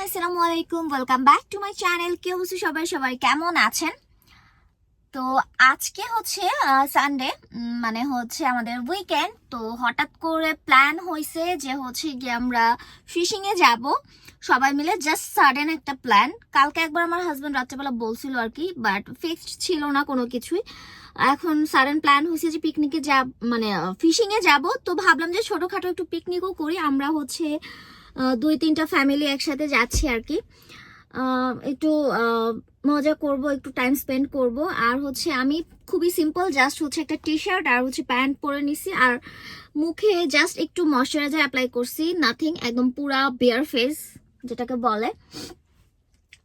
আসসালামু আলাইকুম, welcome back to my channel. কি অবস্থা সবাই সবাই কেমন আছেন? তো আজকে হচ্ছে সানডে, মানে হচ্ছে আমাদের উইকেন্ড। তো হঠাৎ করে প্ল্যান হয়েছে যে হচ্ছে গিয়ে আমরা ফিশিং এ যাব সবাই মিলে। জাস্ট সাডেন একটা প্ল্যান। কালকে একবার আমার হাজবেন্ড রাত্রেবেলা বলছিল আর কি, বাট ফিক্সড ছিল না কোনো কিছুই। এখন সাডেন প্ল্যান হয়েছে যে পিকনিকে যাব, মানে ফিশিং এ যাব। তো ভাবলাম যে ছোটখাটো একটু পিকনিকও করি। আমরা হচ্ছে 2-3টা ফ্যামিলি একসাথে যাচ্ছি আর কি। একটু মজা করব, একটু টাইম স্পেন্ড করব। আর হচ্ছে আমি খুবই সিম্পল, জাস্ট হচ্ছে একটা টি শার্ট আর হচ্ছে প্যান্ট পরে নিছি, আর মুখে জাস্ট একটু ময়শ্চারাইজার অ্যাপ্লাই করছি, নাথিং, একদম পুরা বেয়ার ফেস যেটাকে বলে।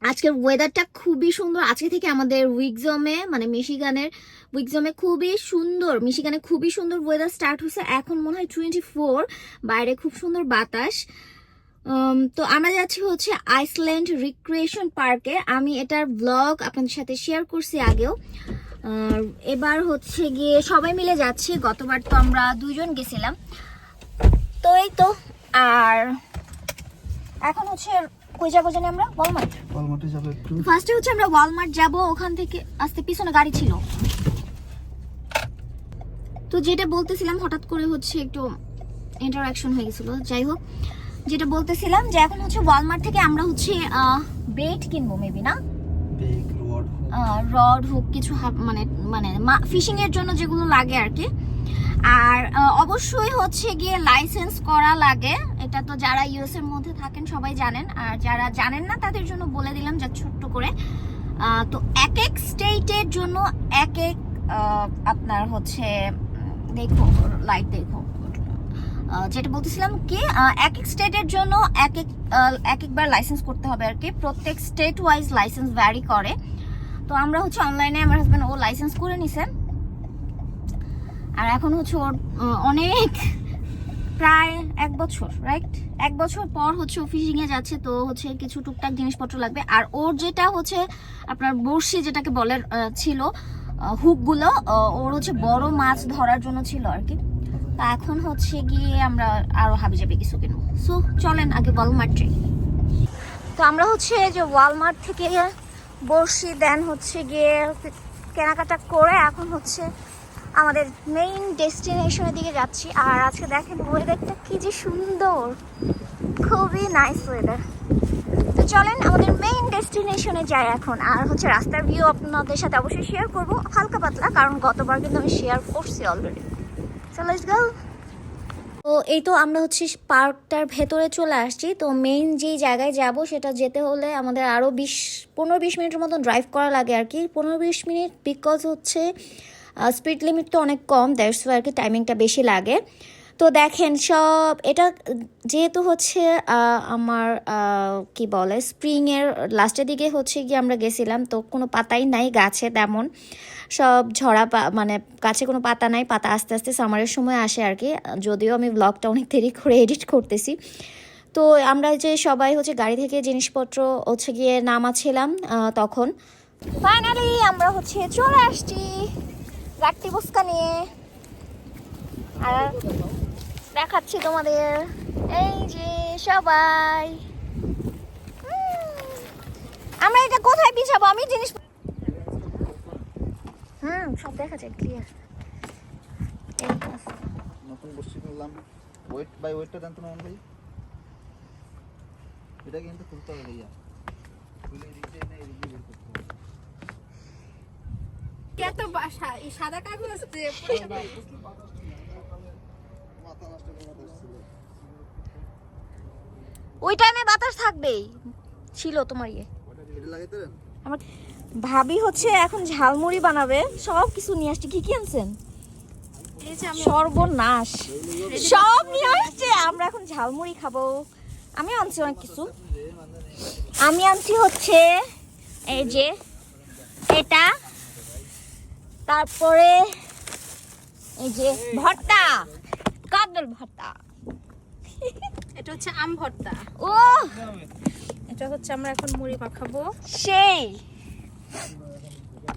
আজকের ওয়েদারটা খুবই সুন্দর। আজকে থেকে আমাদের উইকজমে, মানে মিশিগানের উইকজমে মিশিগানে খুবই সুন্দর ওয়েদার স্টার্ট হয়েছে। এখন মনে হয় 24, বাইরে খুব সুন্দর বাতাস। তো আমরা যাচ্ছি হচ্ছে আইসল্যান্ড রিক্রিয়েশন পার্কে। আমি এটার ব্লগ আপনাদের সাথে শেয়ার করছি আগেও। এবার হচ্ছে গিয়ে সবাই মিলে যাচ্ছি। গতবার তো আমরা 2জন গেছিলাম। তো এই তো। আর এখন হচ্ছে কই যাবো জানি আমরা? ওয়ালমার্টে যাবো একটু। ফার্স্টে হচ্ছে আমরা ওয়ালমার্ট যাব, ওখান থেকে আসতে পিছনে গাড়ি ছিল। তো যেটা বলতেছিলাম, হঠাৎ করে হচ্ছে একটু ইন্টারাকশন হয়ে গেছিল। যাই হোক, যেটা বলতেছিলাম যে এখন হচ্ছে ওয়ালমার্ট থেকে আমরা হচ্ছে বেট কিনবো, মেবি না রড হুক কিছু, মানে মানে ফিশিং এর জন্য যেগুলো লাগে আর কি। আর অবশ্যই হচ্ছে গিয়ে লাইসেন্স করা লাগে। এটা তো যারা ইউএস এর মধ্যে থাকেন সবাই জানেন, আর যারা জানেন না তাদের জন্য বলে দিলাম যা ছোট্ট করে। তো এক এক স্টেটের জন্য এক এক আপনার হচ্ছে, দেখো লাইট দেখো, যেটা বলতেছিলাম কি, এক এক স্টেটের জন্য একবার লাইসেন্স করতে হবে আর কি। প্রত্যেক স্টেট ওয়াইজ লাইসেন্স ভ্যারি করে। তো আমরা হচ্ছে অনলাইনে, আমার হাজবেন্ড ও লাইসেন্স করে নিছে। আর এখন হচ্ছে ওর অনেক, প্রায় 1 বছর, রাইট, 1 বছর পর হচ্ছে ও ফিশিং এ যাচ্ছে। তো হচ্ছে কিছু টুকটাক জিনিসপত্র লাগবে। আর ওর যেটা হচ্ছে আপনার বড়শি যেটাকে বলে ছিল, হুকগুলো ওর হচ্ছে বড় মাছ ধরার জন্য ছিল আর কি। তা এখন হচ্ছে গিয়ে আমরা আরো হাবিজাবি কিছু কিনবো। সো চলেন আগে ওয়ালমার্ট যাই। তো আমরা হচ্ছে যে ওয়ালমার্ট থেকে বড়শি দেন হচ্ছে গিয়ে কেনাকাটা করে এখন হচ্ছে আমাদের মেইন ডেস্টিনেশনের দিকে যাচ্ছি। আর আজকে দেখেন ওয়েদারটা কি যে সুন্দর, খুবই নাইস ওয়েদার। তো চলেন আমাদের মেইন ডেস্টিনেশনে যাই এখন। আর হচ্ছে রাস্তার ভিউ আপনাদের সাথে অবশ্যই শেয়ার করবো, হালকা পাতলা, কারণ গতবার কিন্তু আমি শেয়ার করছি অলরেডি। So let's go. তো এই তো আমরা হচ্ছে পার্কটার ভেতরে চলে আসছি। তো মেইন যেই জায়গায় যাব সেটা যেতে হলে আমাদের আরও 15-20 মিনিটের মতন ড্রাইভ করা লাগে আর কি। 15-20 মিনিট, বিকজ হচ্ছে স্পিড লিমিট তো অনেক কম, দ্যাটস ওয়াই আর কি টাইমিংটা বেশি লাগে। তো দেখেন সব এটা যেহেতু হচ্ছে আমার কি বলে স্প্রিংয়ের লাস্টের দিকে হচ্ছে গিয়ে আমরা গেছিলাম, তো কোনো পাতাই নাই গাছে তেমন, সব ঝরা মানে গাছে কোনো পাতা নাই। পাতা আস্তে আস্তে সামারের সময় আসে আর কি। যদিও আমি ব্লগটা অনেক দেরি করে এডিট করতেছি। তো আমরা যে সবাই হচ্ছে গাড়ি থেকে জিনিসপত্র হচ্ছে গিয়ে নামাচ্ছিলাম, তখন ফাইনালি আমরা হচ্ছে চলে আসছি গাট্টি বস্কা নিয়ে। আর দেখাচ্ছি তোমাদের, এই যে সবাই। আমরা এটা কোথায় বিছাবো? আমি জিনিস সব দেখা যায় ক্লিয়ার। নতুন বসছি করলাম, ওয়েট বাই ওয়েটটা দেন তো না ভাই, এটা কিন্তু খুলতে হবে ভাইয়া, খুলে দিতে না এদিকে বের করতে হবে। কত বাসা এই সাদা কাগজ আছে মাথা নষ্ট করে আসছিল। ওই টাইমে বাতাস থাকবেই ছিল তোমার ইয়ে। এটা লাগাইতে দেন। আমার ভাবি হচ্ছে এখন ঝালমুড়ি বানাবে, সব কিছু নিয়ে আসছে। কি কি আনছেন? সর্বনাশ, সব নিয়ে আসছে। আমরা এখন ঝালমুড়ি খাবো। আমি আনছি অনেক কিছু। আমি আনছি হচ্ছে এই যে এটা, তারপরে এই যে ভর্তা, কাদল ভর্তা, এটা হচ্ছে আম ভর্তা। ও এটা হচ্ছে আমরা এখন মুড়ি মাখাবো। সেই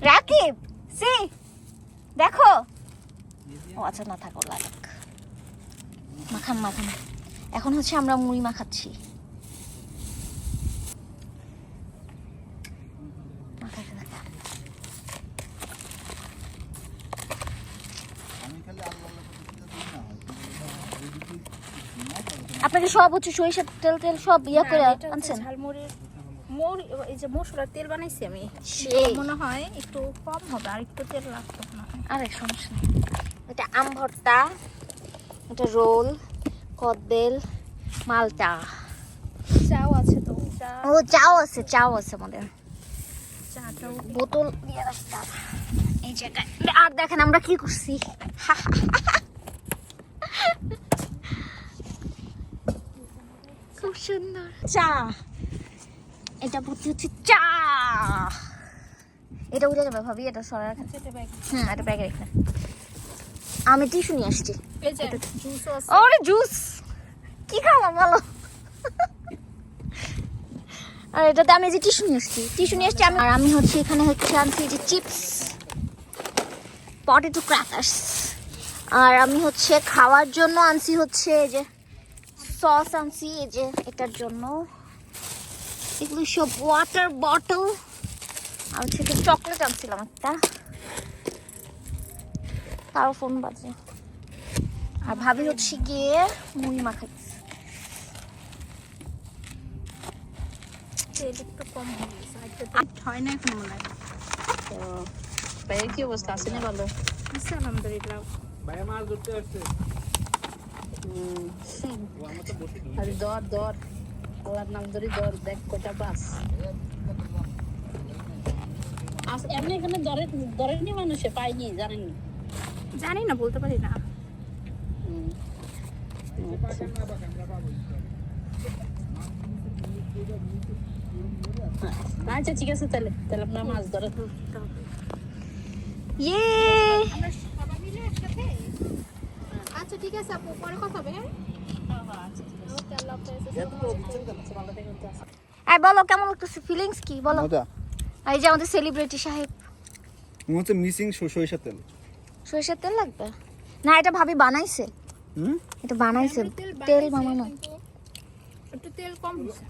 রাকিব সি দেখো। ও আচ্ছা, না থাকো, লাগাক মাখান। এখন হচ্ছে আমরা মুড়ি মাখাচ্ছি। সব হচ্ছে সরিষার তেল তেল সব ইয়া করে এটা হচ্ছে আনছেন? ঝালমুড়ির এই যে মশলার তেল বানাইছি আমি, সেই। মনে হয় একটু কম হবে, আর একটু তেল লাগতো না। আরে সমস্যা নেই। এটা আম ভর্তা, এটা রোল, কদবেল, মালটা। চাও আছে তো, চা ও চাও আছে আমাদের। চাটাও বোতল দিয়ে রাখতাম এই জায়গায়। আর দেখেন আমরা কি করছি, খুব সুন্দর চা। এটা ভর্তি হচ্ছে চা। এটা উঠে যাবে ভাবি, এটা সরাই রাখেন। খেতে পাই। এটা ব্যাগে রেখে। আমি টিস্যু নিয়ে আসছি। এই যে জুসও আছে। ওরে জুস কি খাওয়া বলো। আর এটাতে আমি যে টিস্যু নিয়ে আসছি আমি। আর আমি হচ্ছে এখানে হচ্ছে আনছি যে চিপস, পটেটো ক্র্যাকার্স। আর আমি হচ্ছে খাওয়ার জন্য আনছি হচ্ছে এই যে সস আনছি, এই যে এটার জন্য। এগুলো সব ওয়াটার বটল। আর হচ্ছে চকলেট আনছিলাম একটা। তারও ফোন বাজে। আর ভাবি হচ্ছে গিয়ে মুড়ি মাখাইছে। তেল একটু কম হয়ে গেছে, একটু হয় না এখন মনে হয়। তো ভাইয়ের কি অবস্থা, আছে না ভালো? আছে আলহামদুলিল্লাহ। ভাইয়া মাছ ধরতে আসছে। আর দর দর আল্লাহর নাম ধরে দর, দেখ কয়টা বাস এমনি এখানে ধরেনি, মানুষে পাইনি, জানেননি? জানি না, বলতে পারি না। আচ্ছা ঠিক আছে, তাহলে আপনার মাছ ধরে। ইয়ে আমরা সবাই মিলে একসাথে। আচ্ছা ঠিক আছে আপু, পরে কথা হবে। হ্যাঁ ওকে, আল্লাহ হাফেজ। আর বলো কেমন লাগতেছে, ফিলিংস কি বলো? মজা। আর এই যে আমাদের সেলিব্রিটি সাহেব। মনে হচ্ছে মিসিং সরিষার তেল। সরিষার তেল লাগবে না, এটা ভাবি বানাইছে। এটা বানাইছে তেল বানানো। একটু তেল কম হয়েছে।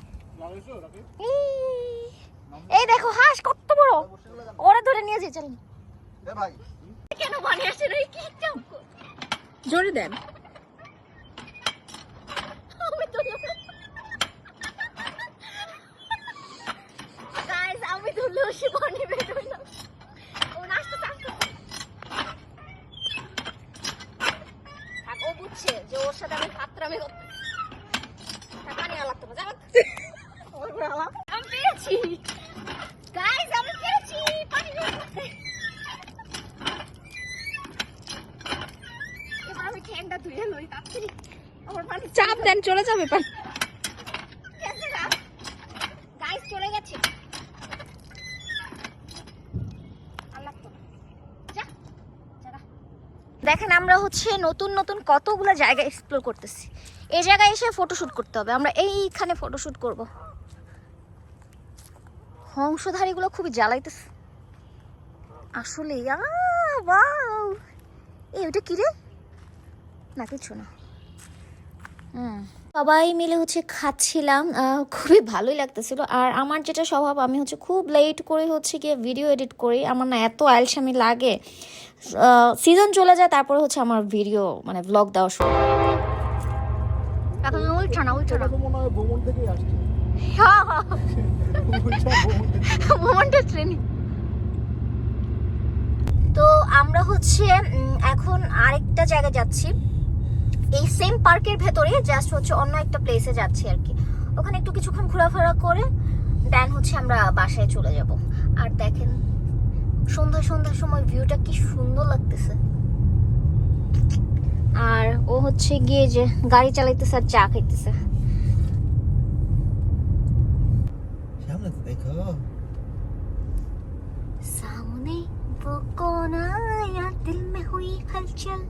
এই দেখো হাঁস কত বড়, ওরা ধরে নিয়ে যাই চলুন। এ ভাই কেন বানিয়েছে রে, কি চাপ জোরে দেন। আমি তো গাইস, আমি তো লসি বানিয়ে বেরোই না। ও নাচতে নাচতে থাক, ও বুঝছে যে ওর সাথে আমি ফাত্রামি করতে। পানি লাগতো না জানো। আমি পেরেছি গাইস, আমি পেরেছি পানি লাগতে। এবার আমি ঠ্যাংটা ধুয়ে লই তাড়াতাড়ি, আমার পানি চাপ দেন, চলে যাবে পানি। গেছে না গাইস, চলে গেছে। দেখেন আমরা হচ্ছে নতুন নতুন কতগুলো জায়গা এক্সপ্লোর করতেছি। এই জায়গায় এসে ফটোশুট করতে হবে, আমরা এইখানে ফটোশুট করব। হংসধারীগুলো খুবই জ্বালাইতেছে আসলে। ওয়াও, এই ওটা কি রে? না কিছু না। সবাই মিলে হচ্ছে খাচ্ছিলাম, খুবই ভালোই লাগতেছিল। আর আমার যেটা স্বভাব, আমি হচ্ছে খুব লেট করে হচ্ছে গিয়ে ভিডিও এডিট করি। আমার না এত আলসামি লাগে, সিজন চলে যায় তারপরে হচ্ছে আমার ভিডিও মানে ব্লগ দেওয়া শুরু। এখন উল্টা না উল্টা না, মনে হয় ভ্রমণ থেকেই আসছে। মোমেন্টে ট্রেনিং। তো আমরা হচ্ছে এখন আরেকটা জায়গায় যাচ্ছি, এই সেম পার্কের ভেতরে, জাস্ট হচ্ছে অন্য একটা প্লেসে যাচ্ছি আর কি। ওখানে একটু কিছুক্ষণ ঘোরাফেরা করে দেন হচ্ছে আমরা বাসায় চলে যাব। আর দেখেন সন্ধ্যার সময় ভিউটা কি সুন্দর লাগতেছে। আর ও হচ্ছে গিয়ে যে গাড়ি চালাইতেছে আর চা খাইতেছে। সামনে তো দেখো, সামনে वो कौन आया दिल में हुई हलचल।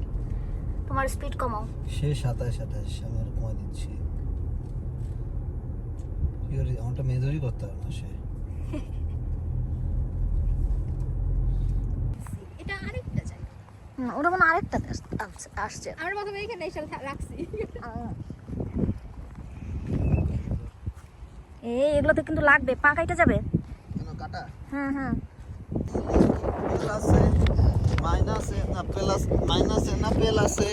তোমার স্পিড কমাও। সে 27 আমার কমা দিচ্ছি। আমারটা মেজরই করতে হবে না সে। এটা আরেকটা জায়গা। ওটা মানে আরেকটা আসছে। আমার মাথা এখানে এসে রাখছি। এগুলোতে কিন্তু লাগবে, পা কাইটা যাবে। কেন কাটা? হুম প্লাসে মাইনাসে না প্লাস, মাইনাসে না প্লাসে।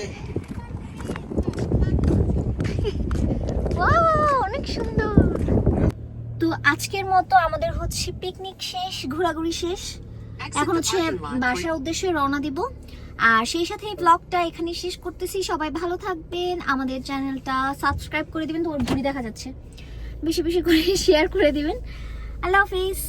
সুন্দর। তো আজকের মতো আমাদের হচ্ছে পিকনিক শেষ, ঘোরাঘুরি শেষ, এখন হচ্ছে বাসার উদ্দেশ্যে রওনা দিব। আর সেই সাথে এই ব্লগটা এখানে শেষ করতেছি। সবাই ভালো থাকবেন, আমাদের চ্যানেলটা সাবস্ক্রাইব করে দিবেন, তোমার ঘুরি দেখা যাচ্ছে, বেশি বেশি করে শেয়ার করে দিবেন। আল্লাহ হাফিজ।